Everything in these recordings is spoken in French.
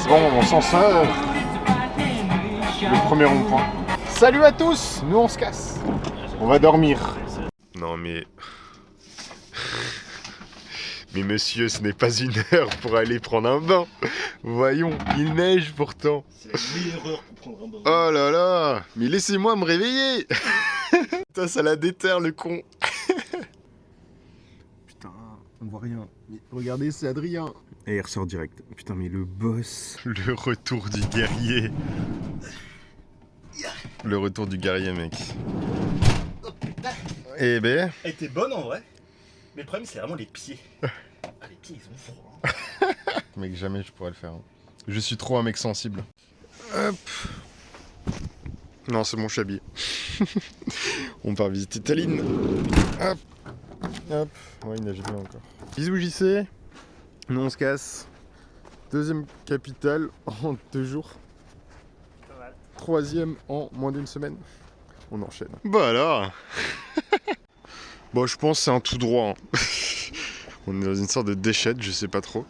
C'est bon, on s'en sort. Le premier rond-point. Salut à tous, nous on se casse. On va dormir. Non mais... Mais monsieur, ce n'est pas une heure pour aller prendre un bain. Voyons, il neige pourtant. C'est la meilleure heure pour prendre un bain. Oh là là, mais laissez-moi me réveiller. Putain, ça la déterre le con. Putain, on voit rien. Mais regardez, c'est Adrien. Et il ressort direct. Putain, mais le boss. Le retour du guerrier. Le retour du guerrier, mec. Oh putain. Eh ben... Elle était bonne en vrai. Mais le problème, c'est vraiment les pieds. Ah, les pieds, ils sont froids. Hein. Mec, jamais je pourrais le faire. Je suis trop un mec sensible. Hop. Non, c'est bon, je suis habillé. On part visiter Tallinn. Hop. Hop. Ouais, il nage bien encore. Bisous, JC. Nous, on se casse. Deuxième capitale en 2 jours. Pas mal. Troisième en moins d'une semaine. On enchaîne. Bah alors. Bon, je pense que c'est un tout droit. Hein. On est dans une sorte de déchette, je sais pas trop.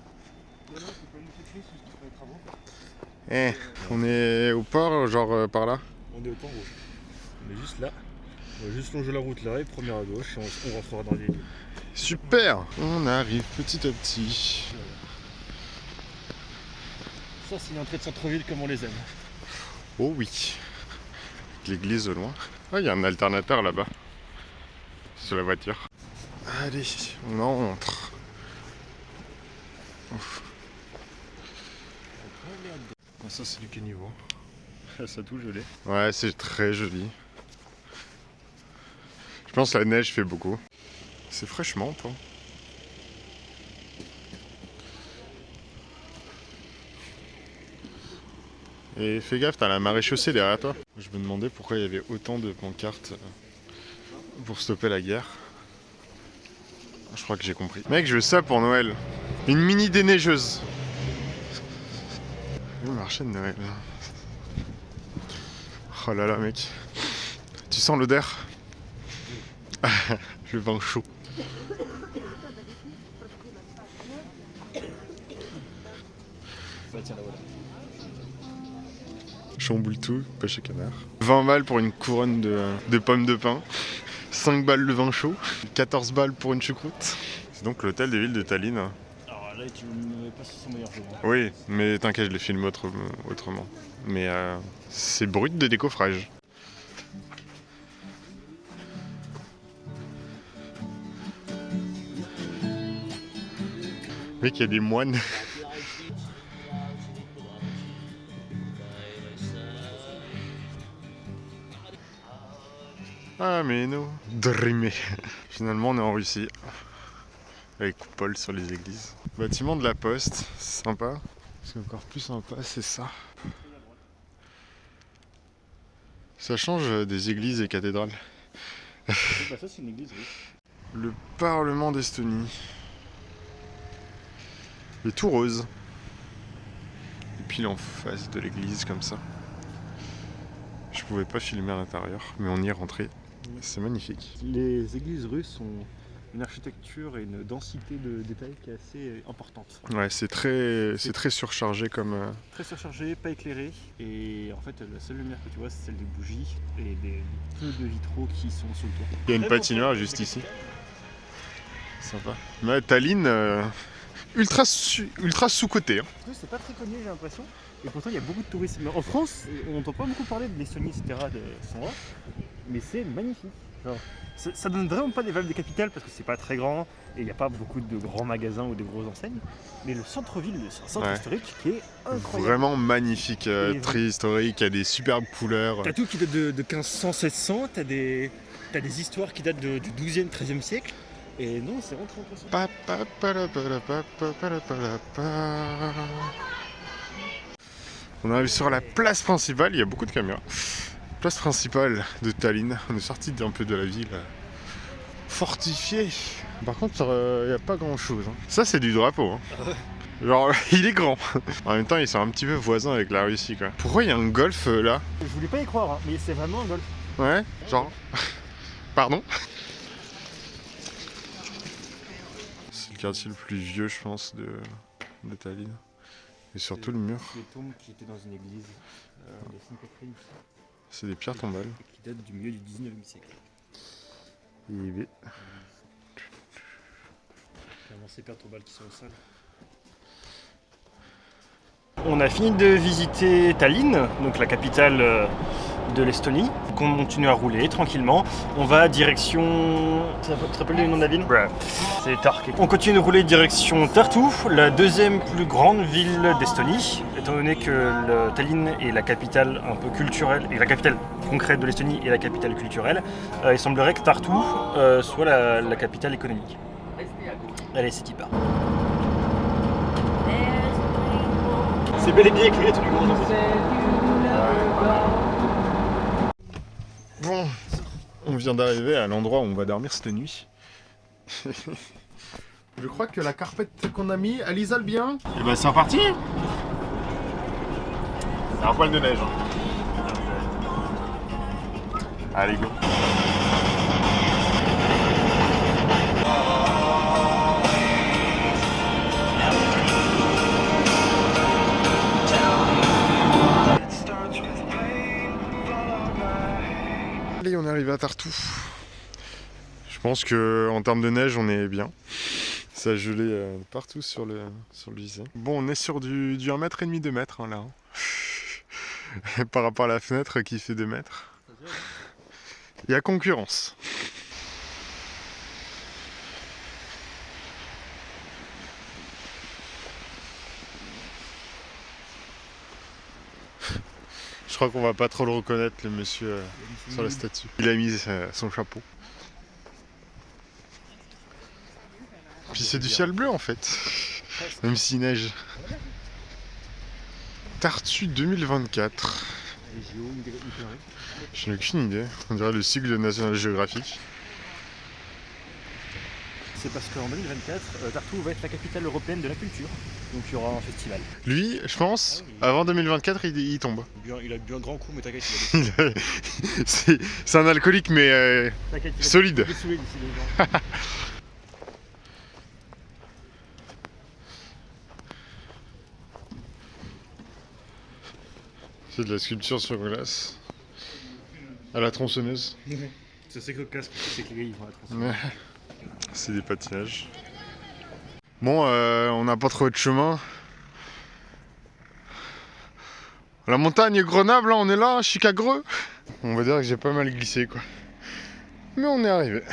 Eh, on est au port, genre par là. On est au port rouge. On est juste là. On va juste longer la route là et première à gauche et on rentrera dans les lieux. Super. On arrive petit à petit. Ça, c'est une entrée de centre-ville comme on les aime. Oh oui. L'église au loin. Ah, il y a un alternateur là-bas. Sur la voiture. Allez, on entre. Ouf. Ah, ça, c'est du caniveau. Ça a tout gelé. Ouais, c'est très joli. Je pense que la neige fait beaucoup. C'est fraîchement, toi. Et fais gaffe, t'as la maréchaussée derrière toi. Je me demandais pourquoi il y avait autant de pancartes pour stopper la guerre. Je crois que j'ai compris. Mec, je veux ça pour Noël. Une mini déneigeuse. Le marché de Noël. Oh là là, mec. Tu sens l'odeur? Le vin chaud. Bah, tiens, là, voilà. Chamboule tout, pêche à canard. 20 balles pour une couronne de pommes de pin. 5 balles le vin chaud. 14 balles pour une choucroute. C'est donc l'hôtel de ville de Tallinn. Alors là, tu ne pas sur son meilleur jour. Hein. Oui, mais t'inquiète, je les filme autrement. Mais c'est brut de décoffrage. Mec, il y a des moines. Ah mais non, dreamer. Finalement on est en Russie. Avec coupole sur les églises. Bâtiment de la poste, c'est sympa. Ce qui est encore plus sympa, c'est ça. Ça change des églises et cathédrales. Bah, ça, c'est une église, oui. Le Parlement d'Estonie. Il est tout rose. Et puis en face de l'église comme ça. Je pouvais pas filmer à l'intérieur, mais on y est rentré. C'est magnifique. Les églises russes ont une architecture et une densité de détails qui est assez importante. Ouais, c'est très surchargé comme... Très surchargé, pas éclairé, et en fait la seule lumière que tu vois c'est celle des bougies et des peu de vitraux qui sont sous le toit. Il y a une patinoire juste ici. Sympa. Mais Tallinn, ultra sous-côté. Hein. C'est pas très connu j'ai l'impression, et pourtant il y a beaucoup de tourisme. En France, on n'entend pas beaucoup parler de l'Estonie, etc. de son endroit, mais c'est magnifique. Genre, ça donne vraiment pas des vibes de capitale parce que c'est pas très grand et il n'y a pas beaucoup de grands magasins ou de grosses enseignes. Mais le centre-ville, c'est un centre historique qui est incroyable. Vraiment magnifique, très historique, il y a des superbes couleurs. T'as tout qui date de 1500-1600, t'as des histoires qui datent du 12e, 13e siècle. Et non, c'est vraiment très impressionnant. On arrive sur la place principale, il y a beaucoup de caméras. Place principale de Tallinn, on est sorti un peu de la ville fortifiée. Par contre, il n'y a pas grand chose. Hein. Ça, c'est du drapeau. Hein. Genre, il est grand. En même temps, ils sont un petit peu voisins avec la Russie. Quoi. Pourquoi il y a un golf là? Je voulais pas y croire, hein, mais c'est vraiment un golf. Ouais, genre. Pardon? C'est le quartier le plus vieux, je pense, de Tallinn. Et surtout le mur, Les tombes qui étaient dans une église de Sainte-Catherine, c'est des pierres tombales. qui datent du milieu du 19e siècle. Et Clairement, ces pierres tombales qui sont au sol. On a fini de visiter Tallinn, donc la capitale de l'Estonie. On continue à rouler tranquillement. On va direction... Tu te rappelles le nom de la ville? C'est Tartu. On continue de rouler direction Tartu, la deuxième plus grande ville d'Estonie, étant donné que Tallinn est la capitale un peu culturelle, et la capitale concrète de l'Estonie est la capitale culturelle. Il semblerait que Tartu soit la capitale économique. Allez, c'est y part. C'est bel et bien éclairé tout du monde. bon, on vient d'arriver à l'endroit où on va dormir cette nuit. Je crois que la carpette qu'on a mis, elle isole bien. Et bah c'est reparti. C'est un poil de neige. Allez, go. Allez, on est arrivé à Tartu. Je pense que en termes de neige, on est bien. Ça a gelé partout sur le lycée. Bon, on est sur du 1,5 m, 2 mètres hein, là. Par rapport à la fenêtre qui fait 2 mètres. Il y a concurrence. Je crois qu'on va pas trop le reconnaître, le monsieur sur la statue. Il a mis son chapeau. Puis c'est du ciel bleu en fait, même s'il neige. Tartu 2024. Je n'ai aucune idée. On dirait le sigle de National Geographic. C'est parce qu'en 2024, Tartu va être la capitale européenne de la culture. Donc il y aura un festival. Lui, je pense, avant 2024, il tombe. Il a bu un grand coup, mais t'inquiète, C'est un alcoolique, mais solide. C'est de la sculpture sur glace. À la tronçonneuse. C'est cocasse, c'est que les gars ils vont à la tronçonneuse. C'est des patinages. Bon, on n'a pas trouvé de chemin. La montagne Grenoble, là, on est là, Chicagreux. On va dire que j'ai pas mal glissé, quoi. Mais on est arrivé.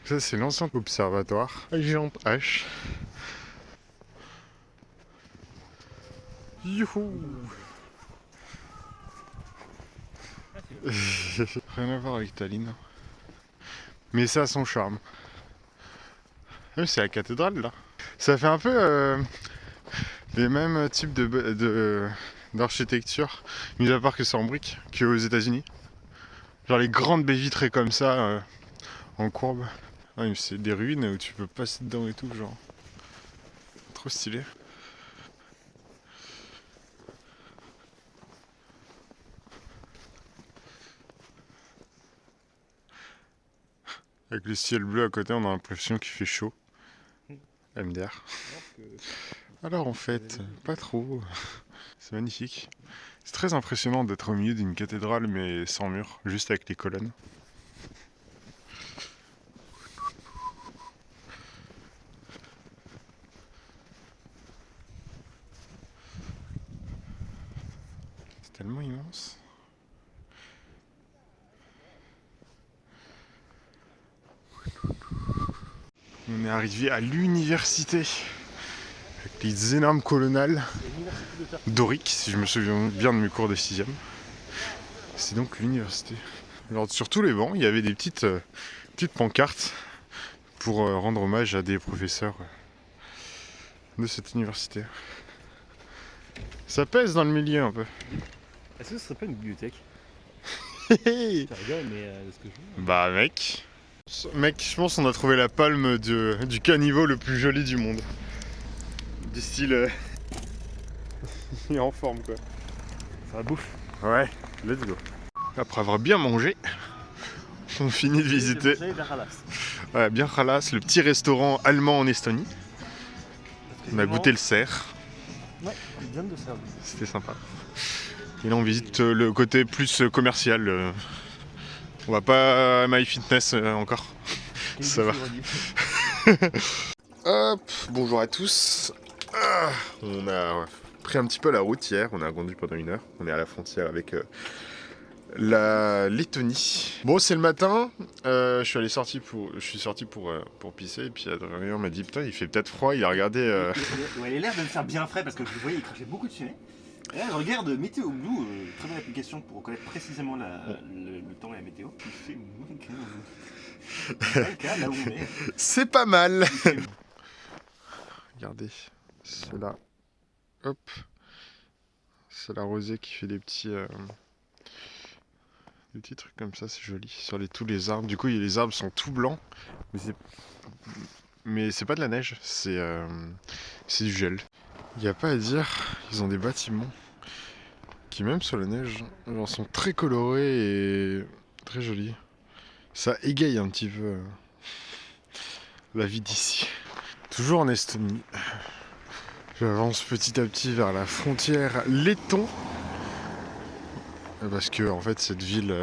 Ça, c'est l'ancien observatoire. Géante H. Youhou. Rien à voir avec Tallinn. Mais ça a son charme. C'est la cathédrale là. Ça fait un peu les mêmes types d'architecture, mis à part que c'est en briques, qu'aux États-Unis. Genre les grandes baies vitrées comme ça, en courbe. Ouais, c'est des ruines où tu peux passer dedans et tout, genre. Trop stylé. Avec le ciel bleu à côté, on a l'impression qu'il fait chaud. MDR. Alors en fait, pas trop. C'est magnifique. C'est très impressionnant d'être au milieu d'une cathédrale mais sans mur, juste avec les colonnes. C'est tellement immense. On est arrivé à l'université avec les énormes colonnades doriques, si je me souviens bien de mes cours de 6e. C'est donc l'université. Alors sur tous les bancs, il y avait des petites pancartes pour rendre hommage à des professeurs de cette université. Ça pèse dans le milieu un peu. Est-ce que ce serait pas une bibliothèque? Ça rigole, mais ce que je veux. Bah mec, je pense qu'on a trouvé la palme du caniveau le plus joli du monde. Du style... il est en forme quoi. Ça bouffe. Ouais, let's go. Après avoir bien mangé, on finit de visiter bien Khalas, le petit restaurant allemand en Estonie. On a goûté le cerf. Ouais, une dizaine de serves. C'était sympa. Et là on visite le côté plus commercial. On va pas à MyFitness encore. Ça va. Hop, bonjour à tous. On a pris un petit peu la route hier, on a conduit pendant 1 heure. On est à la frontière avec la Lettonie. Bon, c'est le matin, je suis sorti pour pisser, et puis Adrien m'a dit putain, il fait peut-être froid, il a regardé... Ouais, il a l'air de me faire bien frais parce que vous voyez, il crachait beaucoup de fumée. Et là, je regarde Météo Blue, très bonne application pour reconnaître précisément le temps et la météo. Il fait moins 15. C'est pas le cas là où on est. C'est pas mal. Regardez, c'est là. Hop. C'est la rosée qui fait des petits trucs comme ça, c'est joli. Sur tous les arbres. Du coup, les arbres sont tout blancs. Mais c'est pas de la neige, c'est du gel. Il n'y a pas à dire, ils ont des bâtiments qui, même sur la neige, genre, sont très colorés et très jolis. Ça égaye un petit peu la vie d'ici. Toujours en Estonie. J'avance petit à petit vers la frontière letton. Parce que en fait cette ville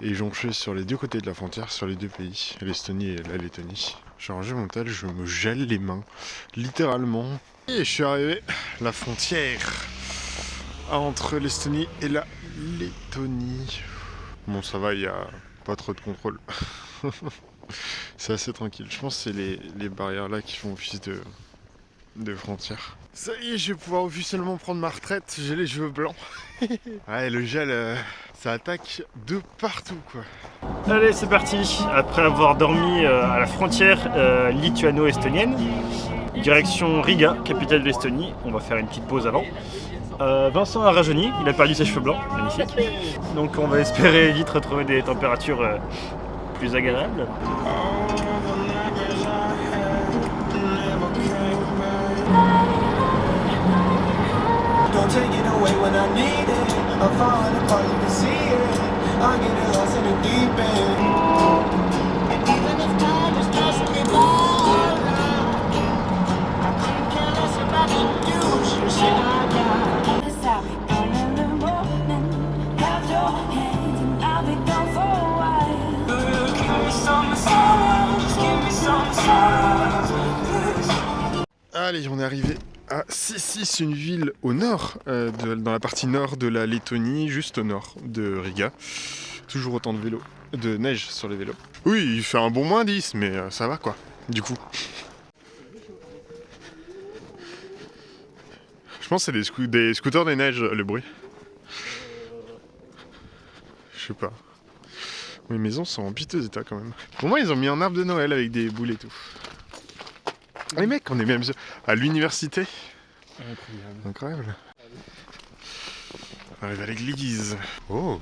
est jonchée sur les deux côtés de la frontière, sur les deux pays, l'Estonie et la Lettonie. J'ai rangé mon tel, je me gèle les mains, littéralement. Et je suis arrivé à la frontière entre l'Estonie et la Lettonie. Bon, ça va, il n'y a pas trop de contrôle. C'est assez tranquille. Je pense que c'est les barrières là qui font office de frontière. Ça y est, je vais pouvoir officiellement prendre ma retraite, j'ai les cheveux blancs. Ouais, le gel, ça attaque de partout, quoi. Allez, c'est parti. Après avoir dormi à la frontière lituano-estonienne, direction Riga, capitale de l'Estonie. On va faire une petite pause avant. Vincent a rajeuni, il a perdu ses cheveux blancs, magnifique. Donc on va espérer vite retrouver des températures plus agréables. Don't take it away when I need it. I'm falling apart, you can see it. I'm getting lost in the deep end. And even if time is passing me by, I couldn't care less about the dues you say I got. Cause I'll be gone in the morning. Hold your hands and I'll be gone for a while. Give me some massage, give me some massage. Allez, on est arrivé à Cēsis, une ville au nord, dans la partie nord de la Lettonie, juste au nord de Riga. Toujours autant de neige sur les vélos. Oui, il fait un bon -10, mais ça va quoi, du coup. Je pense que c'est des scooters des neiges, le bruit. Je sais pas. Les maisons sont en piteux état quand même. Pour moi, ils ont mis un arbre de Noël avec des boules et tout. Les mecs, on est même à l'université. Incroyable. On arrive à l'église. Oh.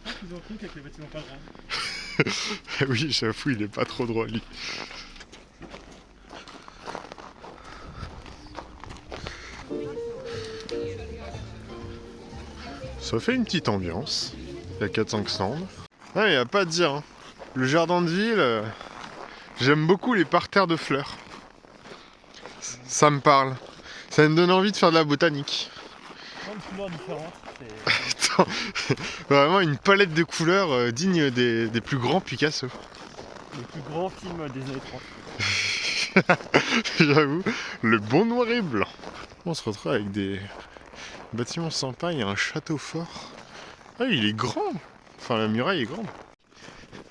Ils ont compte avec les bâtiments pas grands. Oui, j'avoue, il est pas trop drôle, lui. Ça fait une petite ambiance. Il y a 4-5 stands. Ah, il n'y a pas à dire. Hein. Le jardin de ville, j'aime beaucoup les parterres de fleurs. Ça me parle. Ça me donne envie de faire de la botanique. Plein de couleurs différentes. Attends, vraiment une palette de couleurs digne des plus grands Picasso. Le plus grand film des années 30. J'avoue, le bon noir et blanc. On se retrouve avec des bâtiments sympas, il y a un château fort. Ah, il est grand. Enfin, la muraille est grande.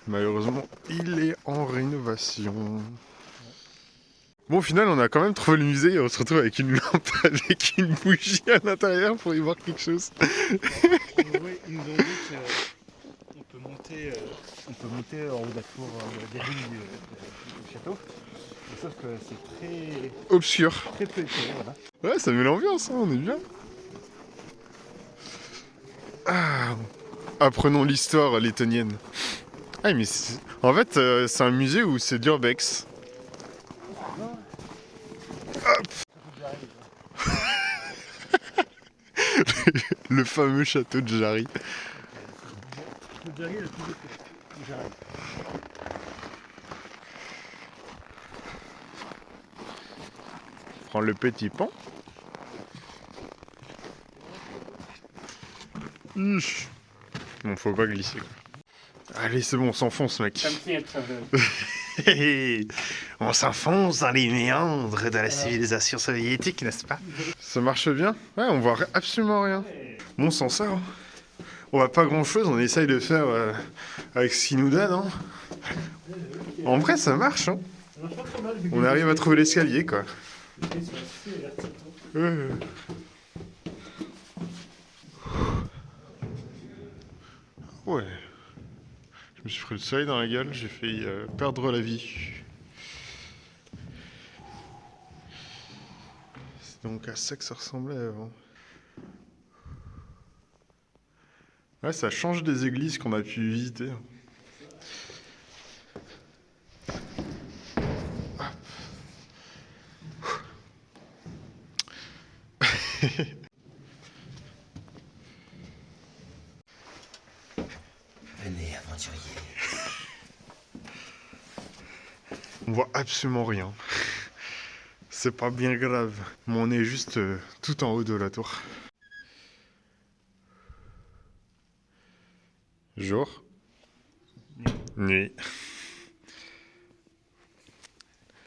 Malheureusement, il est en rénovation. Bon, au final, on a quand même trouvé le musée et on se retrouve avec une lampe, avec une bougie à l'intérieur pour y voir quelque chose. Oui, ils nous ont dit qu'on peut monter en haut de la tour des ruines du château. Sauf que c'est très Obscur. peu éclairé, voilà. Ouais, ça met l'ambiance, hein, on est bien. Ah, apprenons l'histoire lettonienne. Ah, mais en fait, c'est un musée où c'est de l'urbex. Le fameux château de Jarry. Le Jarry est le plus beau de Jarry. Prends le petit pont. Uf. Bon, faut pas glisser. Allez, c'est bon, on s'enfonce, mec. Ça me tient, ça. On s'enfonce dans les méandres de la civilisation soviétique, n'est-ce pas? Ça marche bien? Ouais, on voit absolument rien. Bon, on s'en sort. Hein. On voit pas grand-chose, on essaye de faire avec ce qu'il nous donne. Hein. En vrai, ça marche. Hein. On arrive à trouver l'escalier, quoi. Ouais. Je me suis pris le soleil dans la gueule, j'ai failli perdre la vie. C'est donc à ça que ça ressemblait avant. Ouais, ça change des églises qu'on a pu visiter. Venez, aventurier. On voit absolument rien. C'est pas bien grave, mais on est juste tout en haut de la tour. Jour. Nuit.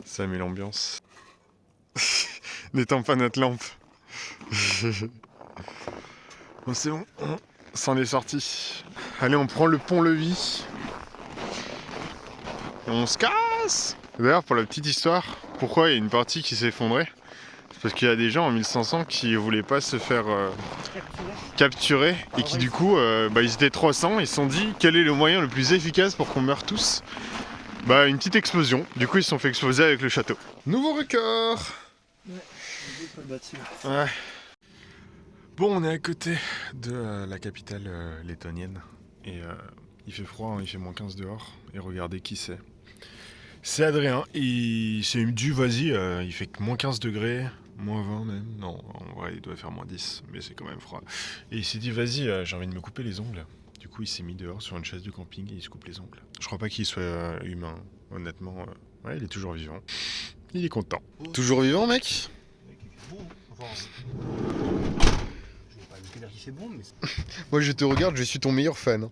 Ça met l'ambiance. N'étends pas notre lampe. Bon, c'est bon, on s'en est sorti. Allez, on prend le pont-levis. Et on se casse. D'ailleurs, pour la petite histoire, pourquoi il y a une partie qui s'est effondrée? C'est parce qu'il y a des gens en 1500 qui voulaient pas se faire capturer et qui du coup, ils étaient 300, ils se sont dit quel est le moyen le plus efficace pour qu'on meure tous? Bah, une petite explosion. Du coup, ils se sont fait exploser avec le château. Nouveau record. Ouais. Bon, on est à côté de la capitale lettonienne et il fait froid, hein, il fait -15 dehors. Et regardez qui c'est. C'est Adrien, il s'est dit vas-y, il fait que -15 degrés, -20 même. Non, en vrai il doit faire -10, mais c'est quand même froid. Et il s'est dit vas-y, j'ai envie de me couper les ongles. Du coup il s'est mis dehors sur une chaise du camping et il se coupe les ongles. Je crois pas qu'il soit humain, honnêtement. Ouais, il est toujours vivant. Il est content. Toujours vivant, mec? Je vais pas dire qu'il fait bon, mais Moi je te regarde, je suis ton meilleur fan.